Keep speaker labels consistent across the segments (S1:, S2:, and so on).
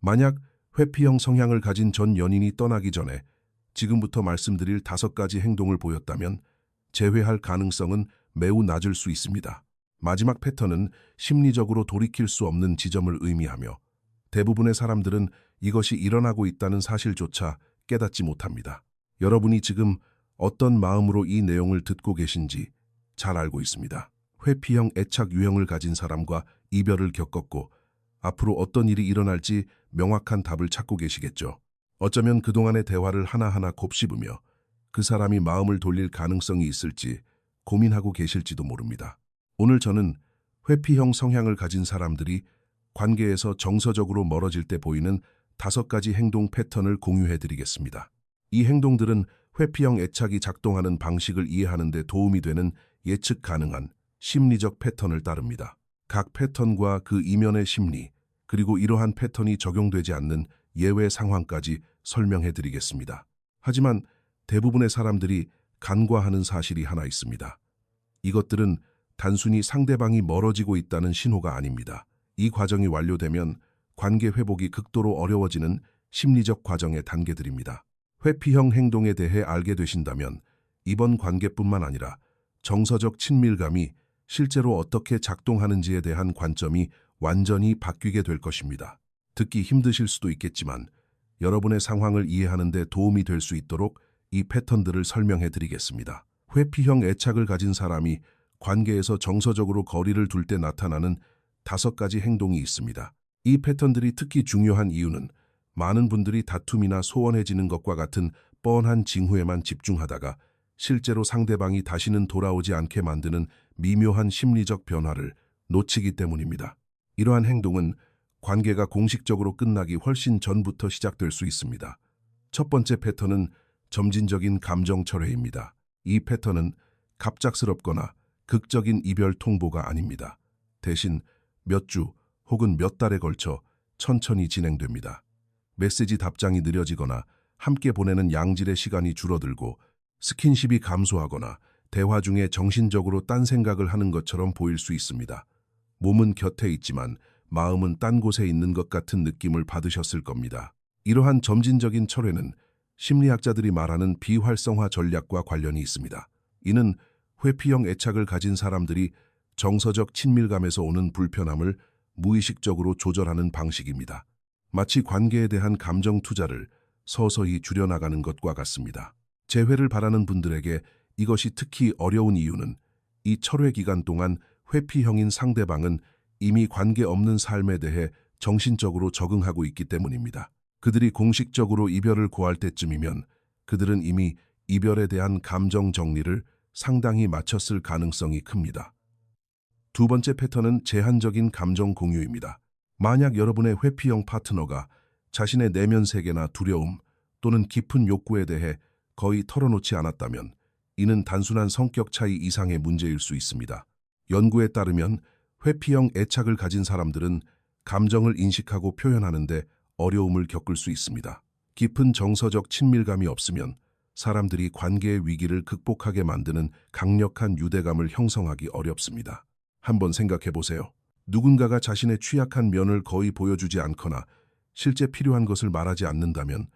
S1: 만약 회피형 성향을 가진 전 연인이 떠나기 전에 지금부터 말씀드릴 5가지 행동을 보였다면 재회할 가능성은 매우 낮을 수 있습니다. 마지막 패턴은 심리적으로 돌이킬 수 없는 지점을 의미하며 대부분의 사람들은 이것이 일어나고 있다는 사실조차 깨닫지 못합니다. 여러분이 지금 어떤 마음으로 이 내용을 듣고 계신지 잘 알고 있습니다. 회피형 애착 유형을 가진 사람과 이별을 겪었고 앞으로 어떤 일이 일어날지 명확한 답을 찾고 계시겠죠. 어쩌면 그동안의 대화를 하나하나 곱씹으며 그 사람이 마음을 돌릴 가능성이 있을지 고민하고 계실지도 모릅니다. 오늘 저는 회피형 성향을 가진 사람들이 관계에서 정서적으로 멀어질 때 보이는 5가지 행동 패턴을 공유해드리겠습니다. 이 행동들은 회피형 애착이 작동하는 방식을 이해하는 데 도움이 되는 예측 가능한 심리적 패턴을 따릅니다. 각 패턴과 그 이면의 심리, 그리고 이러한 패턴이 적용되지 않는 예외 상황까지 설명해드리겠습니다. 하지만 대부분의 사람들이 간과하는 사실이 하나 있습니다. 이것들은 단순히 상대방이 멀어지고 있다는 신호가 아닙니다. 이 과정이 완료되면 관계 회복이 극도로 어려워지는 심리적 과정의 단계들입니다. 회피형 행동에 대해 알게 되신다면 이번 관계뿐만 아니라 정서적 친밀감이 실제로 어떻게 작동하는지에 대한 관점이 완전히 바뀌게 될 것입니다. 듣기 힘드실 수도 있겠지만 여러분의 상황을 이해하는 데 도움이 될 수 있도록 이 패턴들을 설명해 드리겠습니다. 회피형 애착을 가진 사람이 관계에서 정서적으로 거리를 둘 때 나타나는 5가지 행동이 있습니다. 이 패턴들이 특히 중요한 이유는 많은 분들이 다툼이나 소원해지는 것과 같은 뻔한 징후에만 집중하다가 실제로 상대방이 다시는 돌아오지 않게 만드는 미묘한 심리적 변화를 놓치기 때문입니다. 이러한 행동은 관계가 공식적으로 끝나기 훨씬 전부터 시작될 수 있습니다. 첫 번째 패턴은 점진적인 감정 철회입니다. 이 패턴은 갑작스럽거나 극적인 이별 통보가 아닙니다. 대신 몇 주 혹은 몇 달에 걸쳐 천천히 진행됩니다. 메시지 답장이 느려지거나 함께 보내는 양질의 시간이 줄어들고 스킨십이 감소하거나 대화 중에 정신적으로 딴 생각을 하는 것처럼 보일 수 있습니다. 몸은 곁에 있지만 마음은 딴 곳에 있는 것 같은 느낌을 받으셨을 겁니다. 이러한 점진적인 철회는 심리학자들이 말하는 비활성화 전략과 관련이 있습니다. 이는 회피형 애착을 가진 사람들이 정서적 친밀감에서 오는 불편함을 무의식적으로 조절하는 방식입니다. 마치 관계에 대한 감정 투자를 서서히 줄여나가는 것과 같습니다. 재회를 바라는 분들에게 이것이 특히 어려운 이유는 이 철회 기간 동안 회피형인 상대방은 이미 관계없는 삶에 대해 정신적으로 적응하고 있기 때문입니다. 그들이 공식적으로 이별을 고할 때쯤이면 그들은 이미 이별에 대한 감정 정리를 상당히 마쳤을 가능성이 큽니다. 두 번째 패턴은 제한적인 감정 공유입니다. 만약 여러분의 회피형 파트너가 자신의 내면 세계나 두려움 또는 깊은 욕구에 대해 거의 털어놓지 않았다면 이는 단순한 성격 차이 이상의 문제일 수 있습니다. 연구에 따르면 회피형 애착을 가진 사람들은 감정을 인식하고 표현하는 데 어려움을 겪을 수 있습니다. 깊은 정서적 친밀감이 없으면 사람들이 관계의 위기를 극복하게 만드는 강력한 유대감을 형성하기 어렵습니다. 한번 생각해 보세요. 누군가가 자신의 취약한 면을 거의 보여주지 않거나 실제 필요한 것을 말하지 않는다면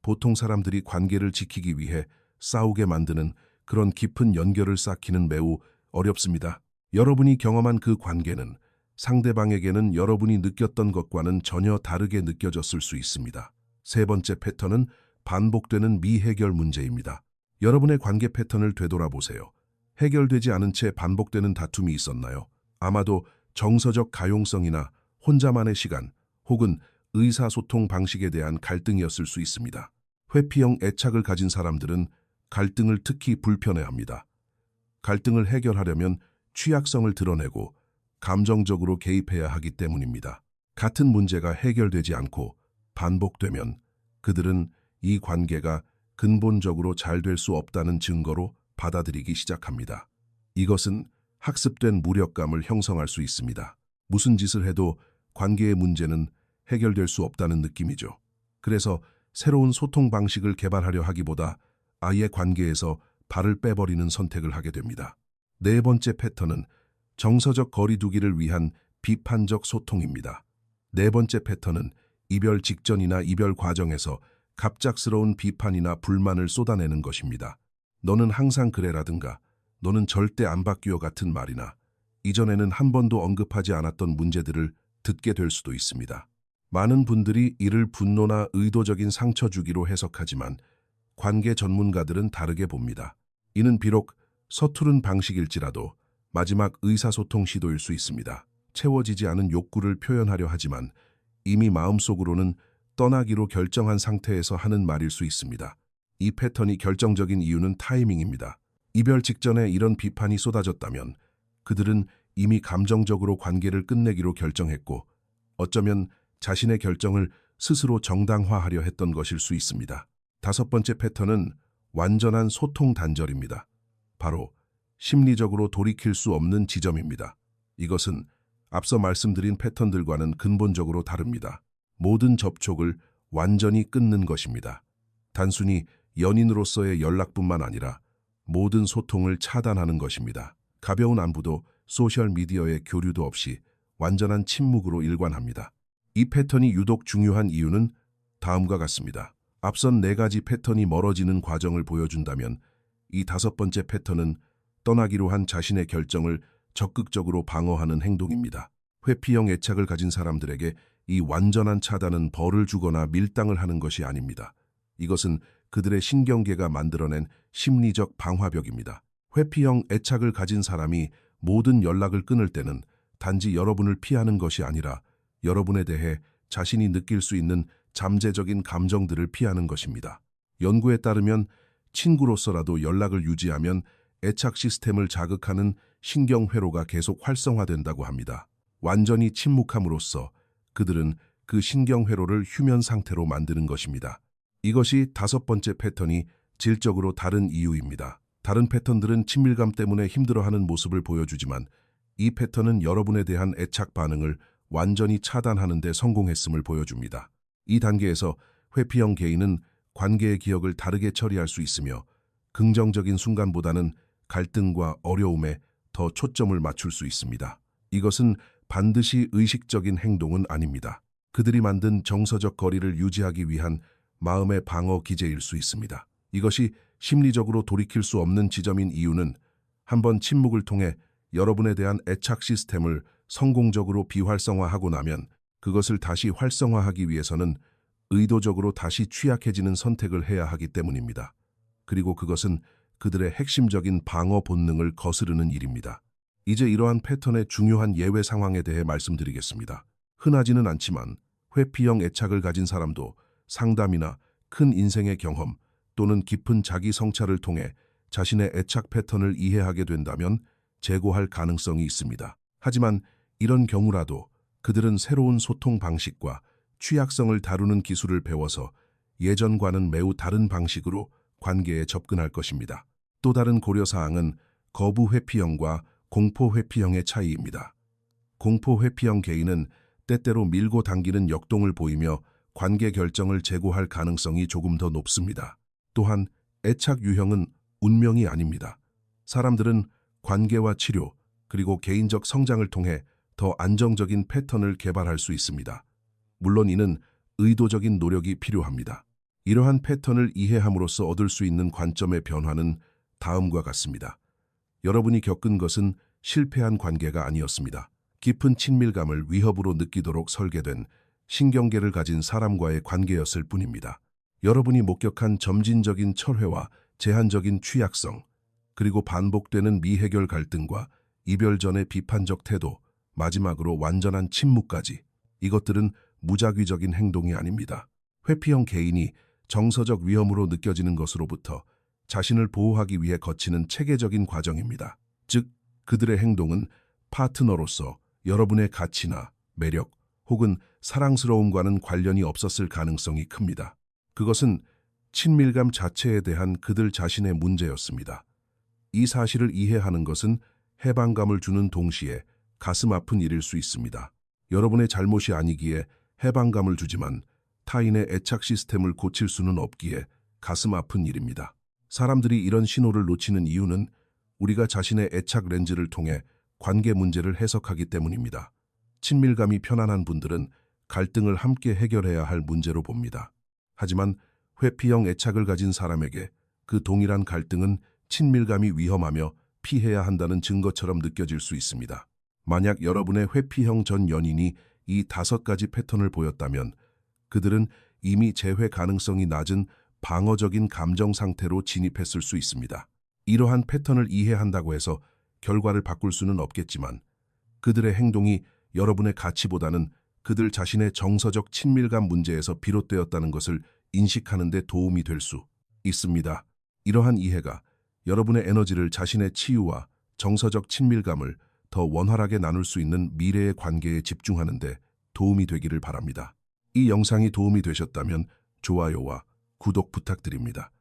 S1: 보통 사람들이 관계를 지키기 위해 싸우게 만드는 그런 깊은 연결을 쌓기는 매우 어렵습니다. 여러분이 경험한 그 관계는 상대방에게는 여러분이 느꼈던 것과는 전혀 다르게 느껴졌을 수 있습니다. 세 번째 패턴은 반복되는 미해결 문제입니다. 여러분의 관계 패턴을 되돌아보세요. 해결되지 않은 채 반복되는 다툼이 있었나요? 아마도 정서적 가용성이나 혼자만의 시간 혹은 의사소통 방식에 대한 갈등이었을 수 있습니다. 회피형 애착을 가진 사람들은 갈등을 특히 불편해합니다. 갈등을 해결하려면 취약성을 드러내고 감정적으로 개입해야 하기 때문입니다. 같은 문제가 해결되지 않고 반복되면 그들은 이 관계가 근본적으로 잘 될 수 없다는 증거로 받아들이기 시작합니다. 이것은 학습된 무력감을 형성할 수 있습니다. 무슨 짓을 해도 관계의 문제는 해결될 수 없다는 느낌이죠. 그래서 새로운 소통 방식을 개발하려 하기보다 아예 관계에서 발을 빼버리는 선택을 하게 됩니다. 네 번째 패턴은 정서적 거리두기를 위한 비판적 소통입니다. 네 번째 패턴은 이별 직전이나 이별 과정에서 갑작스러운 비판이나 불만을 쏟아내는 것입니다. 너는 항상 그래라든가 너는 절대 안 바뀌어 같은 말이나 이전에는 한 번도 언급하지 않았던 문제들을 듣게 될 수도 있습니다. 많은 분들이 이를 분노나 의도적인 상처 주기로 해석하지만 관계 전문가들은 다르게 봅니다. 이는 비록 서투른 방식일지라도 마지막 의사소통 시도일 수 있습니다. 채워지지 않은 욕구를 표현하려 하지만 이미 마음속으로는 떠나기로 결정한 상태에서 하는 말일 수 있습니다. 이 패턴이 결정적인 이유는 타이밍입니다. 이별 직전에 이런 비판이 쏟아졌다면 그들은 이미 감정적으로 관계를 끝내기로 결정했고 어쩌면 자신의 결정을 스스로 정당화하려 했던 것일 수 있습니다. 다섯 번째 패턴은 완전한 소통 단절입니다. 바로 심리적으로 돌이킬 수 없는 지점입니다. 이것은 앞서 말씀드린 패턴들과는 근본적으로 다릅니다. 모든 접촉을 완전히 끊는 것입니다. 단순히 연인으로서의 연락뿐만 아니라 모든 소통을 차단하는 것입니다. 가벼운 안부도 소셜미디어의 교류도 없이 완전한 침묵으로 일관합니다. 이 패턴이 유독 중요한 이유는 다음과 같습니다. 앞선 네 가지 패턴이 멀어지는 과정을 보여준다면 이 다섯 번째 패턴은 떠나기로 한 자신의 결정을 적극적으로 방어하는 행동입니다. 회피형 애착을 가진 사람들에게 이 완전한 차단은 벌을 주거나 밀당을 하는 것이 아닙니다. 이것은 그들의 신경계가 만들어낸 심리적 방화벽입니다. 회피형 애착을 가진 사람이 모든 연락을 끊을 때는 단지 여러분을 피하는 것이 아니라 여러분에 대해 자신이 느낄 수 있는 잠재적인 감정들을 피하는 것입니다. 연구에 따르면 친구로서라도 연락을 유지하면 애착 시스템을 자극하는 신경회로가 계속 활성화된다고 합니다. 완전히 침묵함으로써 그들은 그 신경회로를 휴면 상태로 만드는 것입니다. 이것이 다섯 번째 패턴이 질적으로 다른 이유입니다. 다른 패턴들은 친밀감 때문에 힘들어하는 모습을 보여주지만 이 패턴은 여러분에 대한 애착 반응을 완전히 차단하는 데 성공했음을 보여줍니다. 이 단계에서 회피형 개인은 관계의 기억을 다르게 처리할 수 있으며 긍정적인 순간보다는 갈등과 어려움에 더 초점을 맞출 수 있습니다. 이것은 반드시 의식적인 행동은 아닙니다. 그들이 만든 정서적 거리를 유지하기 위한 마음의 방어 기제일 수 있습니다. 이것이 심리적으로 돌이킬 수 없는 지점인 이유는 한번 침묵을 통해 여러분에 대한 애착 시스템을 성공적으로 비활성화하고 나면 그것을 다시 활성화하기 위해서는 의도적으로 다시 취약해지는 선택을 해야 하기 때문입니다. 그리고 그것은 그들의 핵심적인 방어 본능을 거스르는 일입니다. 이제 이러한 패턴의 중요한 예외 상황에 대해 말씀드리겠습니다. 흔하지는 않지만 회피형 애착을 가진 사람도 상담이나 큰 인생의 경험 또는 깊은 자기 성찰을 통해 자신의 애착 패턴을 이해하게 된다면 재고할 가능성이 있습니다. 하지만 이런 경우라도 그들은 새로운 소통 방식과 취약성을 다루는 기술을 배워서 예전과는 매우 다른 방식으로 관계에 접근할 것입니다. 또 다른 고려사항은 거부 회피형과 공포 회피형의 차이입니다. 공포 회피형 개인은 때때로 밀고 당기는 역동을 보이며 관계 결정을 재고할 가능성이 조금 더 높습니다. 또한 애착 유형은 운명이 아닙니다. 사람들은 관계와 치료, 그리고 개인적 성장을 통해 더 안정적인 패턴을 개발할 수 있습니다. 물론 이는 의도적인 노력이 필요합니다. 이러한 패턴을 이해함으로써 얻을 수 있는 관점의 변화는 다음과 같습니다. 여러분이 겪은 것은 실패한 관계가 아니었습니다. 깊은 친밀감을 위협으로 느끼도록 설계된 신경계를 가진 사람과의 관계였을 뿐입니다. 여러분이 목격한 점진적인 철회와 제한적인 취약성, 그리고 반복되는 미해결 갈등과 이별 전의 비판적 태도, 마지막으로 완전한 침묵까지, 이것들은 무작위적인 행동이 아닙니다. 회피형 개인이 정서적 위험으로 느껴지는 것으로부터 자신을 보호하기 위해 거치는 체계적인 과정입니다. 즉, 그들의 행동은 파트너로서 여러분의 가치나 매력 혹은 사랑스러움과는 관련이 없었을 가능성이 큽니다. 그것은 친밀감 자체에 대한 그들 자신의 문제였습니다. 이 사실을 이해하는 것은 해방감을 주는 동시에 가슴 아픈 일일 수 있습니다. 여러분의 잘못이 아니기에 해방감을 주지만 타인의 애착 시스템을 고칠 수는 없기에 가슴 아픈 일입니다. 사람들이 이런 신호를 놓치는 이유는 우리가 자신의 애착 렌즈를 통해 관계 문제를 해석하기 때문입니다. 친밀감이 편안한 분들은 갈등을 함께 해결해야 할 문제로 봅니다. 하지만 회피형 애착을 가진 사람에게 그 동일한 갈등은 친밀감이 위험하며 피해야 한다는 증거처럼 느껴질 수 있습니다. 만약 여러분의 회피형 전 연인이 이 5가지 패턴을 보였다면 그들은 이미 재회 가능성이 낮은 방어적인 감정 상태로 진입했을 수 있습니다. 이러한 패턴을 이해한다고 해서 결과를 바꿀 수는 없겠지만 그들의 행동이 여러분의 가치보다는 그들 자신의 정서적 친밀감 문제에서 비롯되었다는 것을 인식하는 데 도움이 될 수 있습니다. 이러한 이해가 여러분의 에너지를 자신의 치유와 정서적 친밀감을 더 원활하게 나눌 수 있는 미래의 관계에 집중하는 데 도움이 되기를 바랍니다. 이 영상이 도움이 되셨다면 좋아요와 구독 부탁드립니다.